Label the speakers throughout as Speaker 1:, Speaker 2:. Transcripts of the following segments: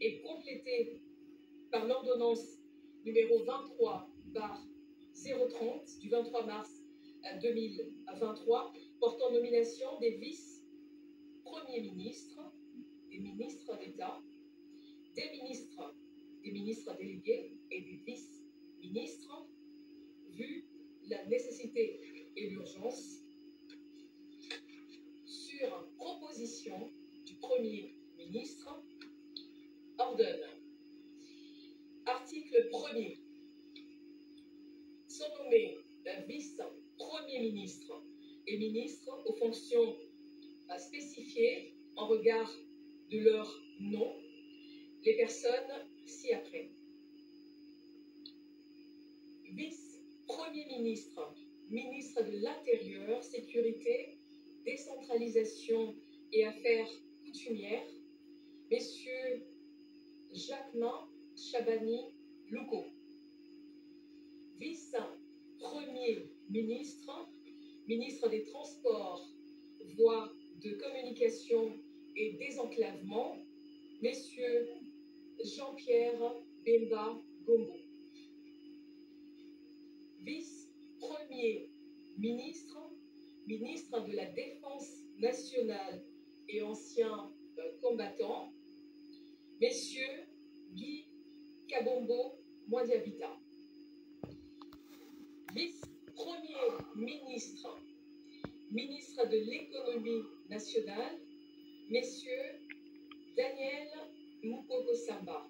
Speaker 1: est complété par l'ordonnance numéro 23/030 du 23 mars 2023 portant nomination des vice-premiers ministres, des ministres d'État, des ministres délégués et des vice-ministres, vu la nécessité et l'urgence, sur proposition du Premier ministre, ordonne. Article 1er. Sont nommés vice-premiers ministres et ministres aux fonctions spécifiées en regard de leur nom, les personnes ci-après. Vice-premier ministre, ministre de l'Intérieur, Sécurité, Décentralisation et Affaires coutumières, messieurs Jacquemin Chabani Louko. Vice-premier ministre, ministre des Transports, voies de communication et désenclavement, messieurs Jean-Pierre Bemba Gombo. Vice-premier ministre, ministre de la Défense nationale et ancien combattant, messieurs Guy Kabombo Mwadiabita. Vice-premier ministre, ministre de l'économie nationale, messieurs Daniel Mukoko Samba.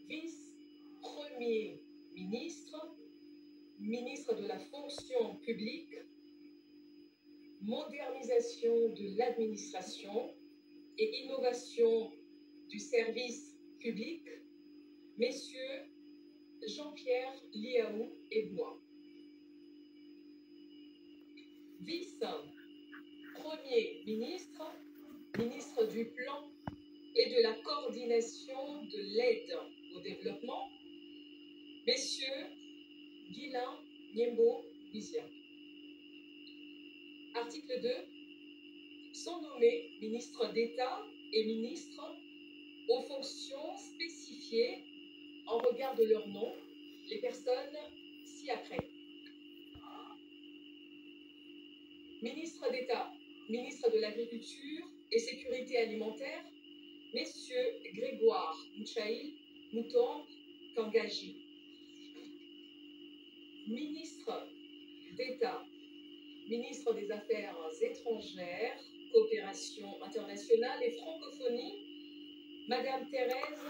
Speaker 1: Vice-premier ministre, ministre de la fonction publique, modernisation de l'administration et innovation du service public, messieurs Jean-Pierre Liaou Ebois. Vice-premier ministre, ministre du Plan et de la coordination de l'aide au développement, messieurs Guilain Niembo Bizia. Article 2. Sont nommés ministres d'État et ministres aux fonctions spécifiées en regard de leur nom, les personnes ci-après. Ministre d'État, ministre de l'Agriculture et Sécurité alimentaire, messieurs Grégoire Mouchaïl Mouton Kangaji. Ministre d'État, ministre des Affaires étrangères, coopération internationale et francophonie, Madame Thérèse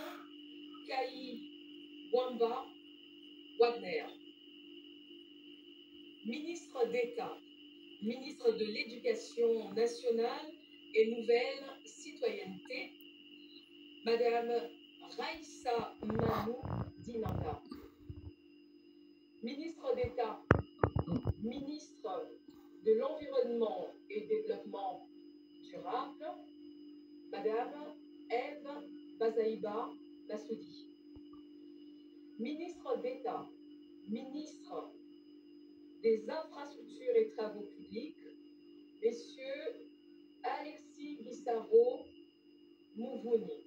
Speaker 1: Kayi-Wamba Wagner. Ministre d'État, ministre de l'Éducation nationale et nouvelle citoyenneté, Madame Raïssa Mamou Dinanda. Ministre d'État, ministre de l'Environnement et Développement durable, Madame Ève Bazaïba Massoudi. Ministre d'État, ministre des Infrastructures et Travaux publics, Messieurs Alexis Guissaro Mouvouni.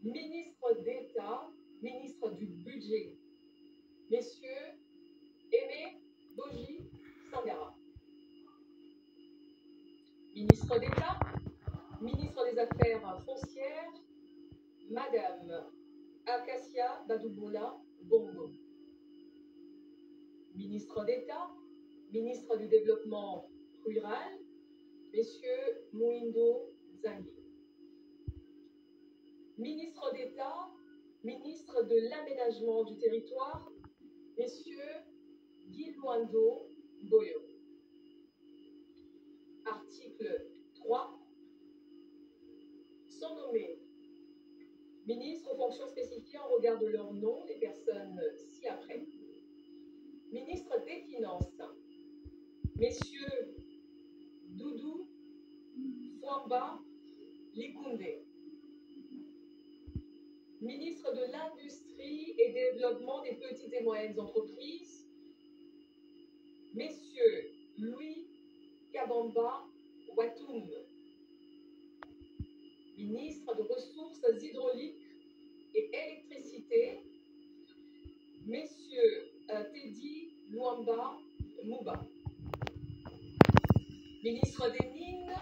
Speaker 1: Ministre d'État, ministre du Budget, Messieurs Aimé Boji Sangara. Ministre d'État, ministre des Affaires foncières, Madame Acacia Badouboula Bongo. Ministre d'État, ministre du Développement rural, Messieurs Mouindo Zangui. Ministre d'État, ministre de l'Aménagement du territoire, Messieurs Guy Luando Boyo. Article 3. Sont nommés ministres aux fonctions spécifiées en regard de leur nom, les personnes ci-après. Ministre des Finances, Messieurs Doudou Fouamba Likoundé. Ministre de l'Industrie et Développement des petites et moyennes entreprises, Messieurs Louis Kabamba Watoum. ministre de Ressources hydrauliques et électricité, Messieurs Teddy Luamba Mouba. Ministre des Mines,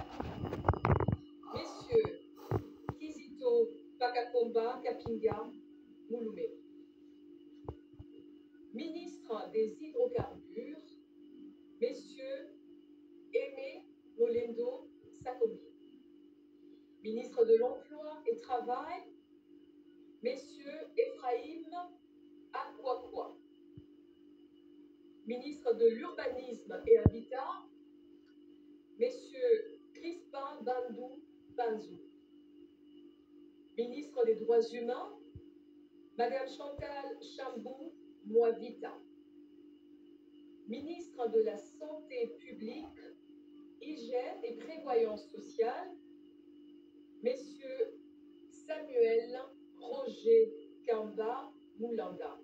Speaker 1: Messieurs Kizito Pakakomba Kapinga Mouloumé. Ministre des Hydrocarbures, Messieurs Aimé Molendo Sakobi. Ministre de l'Emploi et Travail, Messieurs Ephraïm Akwakwa. Ministre de l'Urbanisme et Habitat, Messieurs Crispin Bandou Banzou. Ministre des Droits Humains, Madame Chantal Chambou Moavita. Ministre de la Santé publique, Hygiène et Prévoyance sociale, Messieurs Samuel Roger Kamba Moulanda.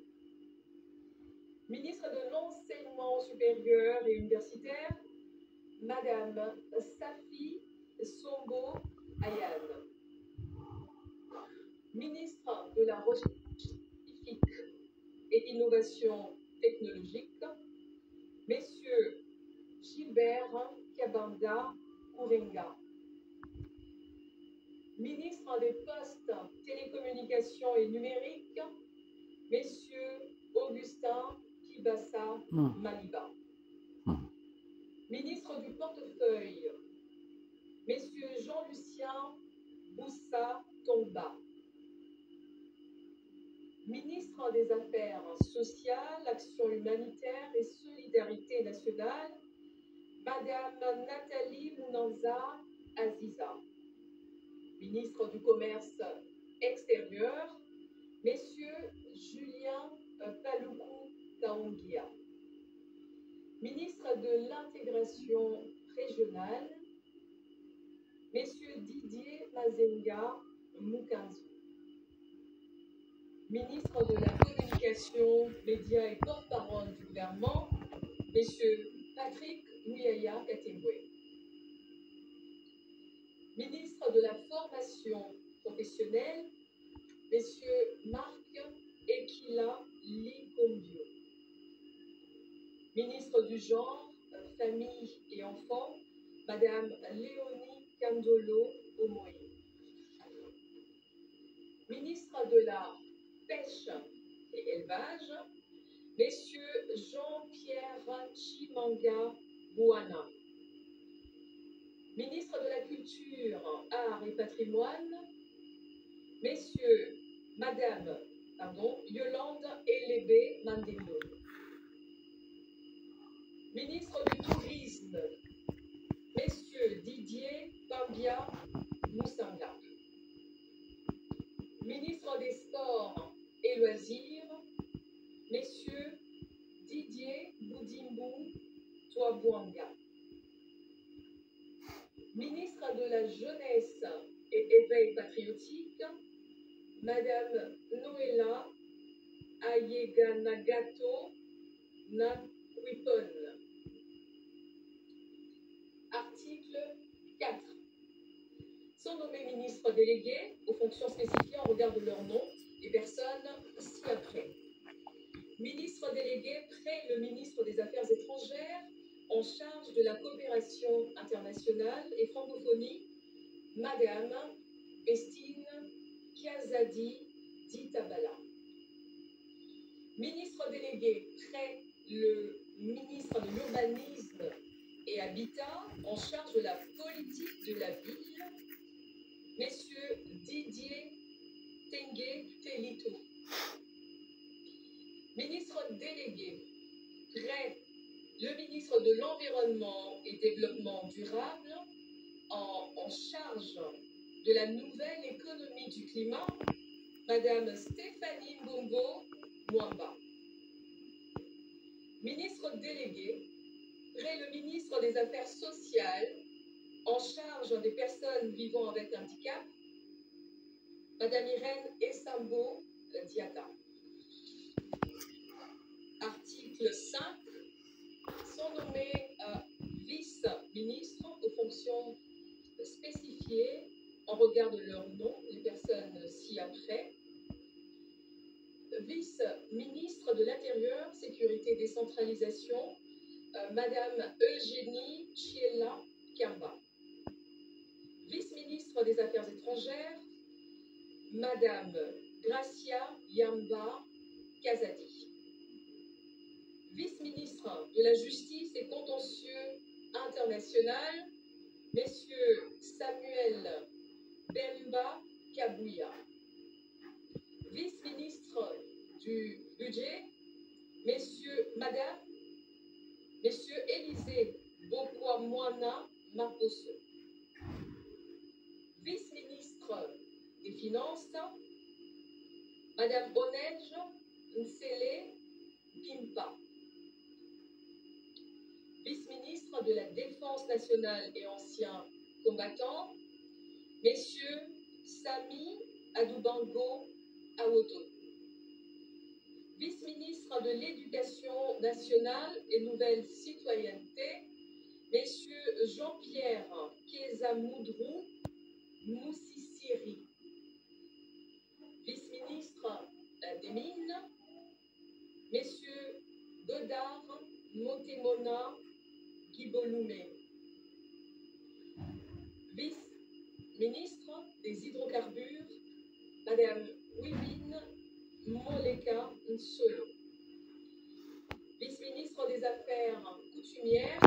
Speaker 1: Ministre de l'Enseignement supérieur et universitaire, Madame Safi Sombo Ayane. Ministre de la Recherche scientifique et innovation technologique, Messieurs Gilbert Kabanda Kourenga. Ministre des Postes, Télécommunications et Numériques, Messieurs Augustin Kibassa Maliba. Ministre du Portefeuille, Messieurs Jean-Lucien Boussa Tomba. Ministre des Affaires sociales, Action humanitaire et solidarité nationale, Madame Nathalie Mounanza Aziza. Ministre du Commerce extérieur, Messieurs Julien Paloukou Taongia. Ministre de l'Intégration régionale, Messieurs Didier Mazenga Mukanzu. Ministre de la Communication, Médias et porte-parole du gouvernement, Messieurs Patrick Mouyaya Katembwe. Ministre de la Formation professionnelle, Messieurs Marc Ekila Likombio. Ministre du Genre, Famille et Enfants, Madame Léonie Kandolo Omoy. Ministre de la Pêche et Élevage, Messieurs Jean-Pierre Chimanga Bouana. Ministre de la Culture, Arts et Patrimoine, Madame Yolande Elébé Mandelo. Ministre du Tourisme, Messieurs Didier Pambia Moussanga. Ministre des Sports et Loisirs, Messieurs Didier Boudimbu Touabouanga. Ministre de la Jeunesse et Éveil patriotique, Madame Noëlla Ayeganagato Nakwipon. Article 4. Sont nommés ministres délégués aux fonctions spécifiées en regard de leur nom les personnes ci-après. Ministre délégué près le ministre des Affaires étrangères en charge de la coopération internationale et francophonie, Madame Bestine Kiazadi Ditabala. Ministre délégué près le ministre de l'Urbanisme et Habitat en charge de la politique de la ville, Messieurs Didier Tengue Telito. Ministre délégué près le ministre de l'Environnement et Développement durable en charge de la nouvelle économie du climat, Madame Stéphanie Mbongo Mwamba. Ministre délégué près le ministre des Affaires sociales en charge des personnes vivant avec handicap, Madame Irène Essambo Diata. Article 5. Sont nommés vice-ministres aux fonctions spécifiées en regard de leur nom, les personnes ci-après. Vice-ministre de l'Intérieur, Sécurité et Décentralisation, Madame Eugénie Chiella Kamba. Vice-ministre des Affaires étrangères, Madame Gracia Yamba Kazadi. Vice-ministre de la Justice et Contentieux International, Messieurs Samuel Bemba Kabouya. Vice-ministre du Budget, Messieurs Élisée Bokwamwana Maposo. Vice-ministre des Finances, Madame Onej Nsele Pimpa. Vice-ministre de la Défense nationale et anciens combattants, Messieurs Sami Adoubango Awoto. Vice-ministre de l'Éducation nationale et nouvelle citoyenneté, Messieurs Jean-Pierre Kézamoudrou Moussissiri. Vice-ministre des Mines, Messieurs Godard Motemona Guiboloumé. Vice-ministre des Hydrocarbures, Madame Wivine Moleka Nsolo. Vice-ministre des Affaires coutumières,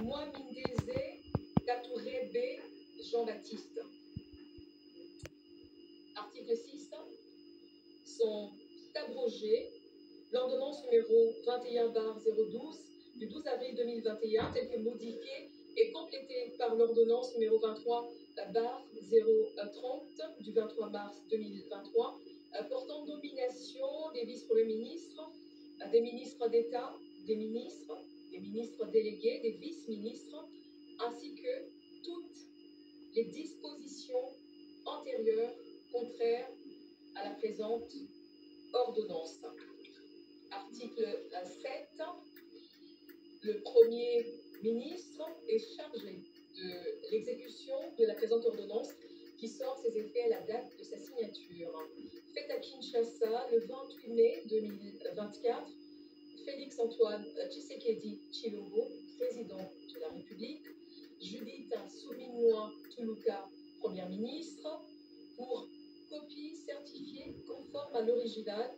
Speaker 1: Mwamindeze Katourebe Jean-Baptiste. Article 6. Sont abrogées l'ordonnance numéro 21/012 du 12 avril 2021, telle que modifiée et complétée par l'ordonnance numéro 23/030 du 23 mars 2023, portant nomination des vice-premiers ministres, des ministres d'État, des ministres délégués, des vice-ministres, ainsi que toutes les dispositions antérieures contraires à la présente ordonnance. Article 7. Le Premier ministre est chargé de l'exécution de la présente ordonnance qui sort ses effets à la date de sa signature. Faite à Kinshasa le 28 mai 2024, Félix Antoine Tshisekedi Tshilombo, président de la République, Judith Suminwa Tuluka, première ministre, pour copie certifiée conforme à l'original,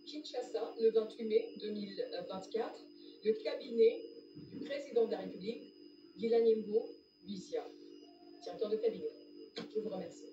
Speaker 1: Kinshasa, le 28 mai 2024, le cabinet du président de la République, Guilaniembo Lucia, directeur de cabinet. Je vous remercie.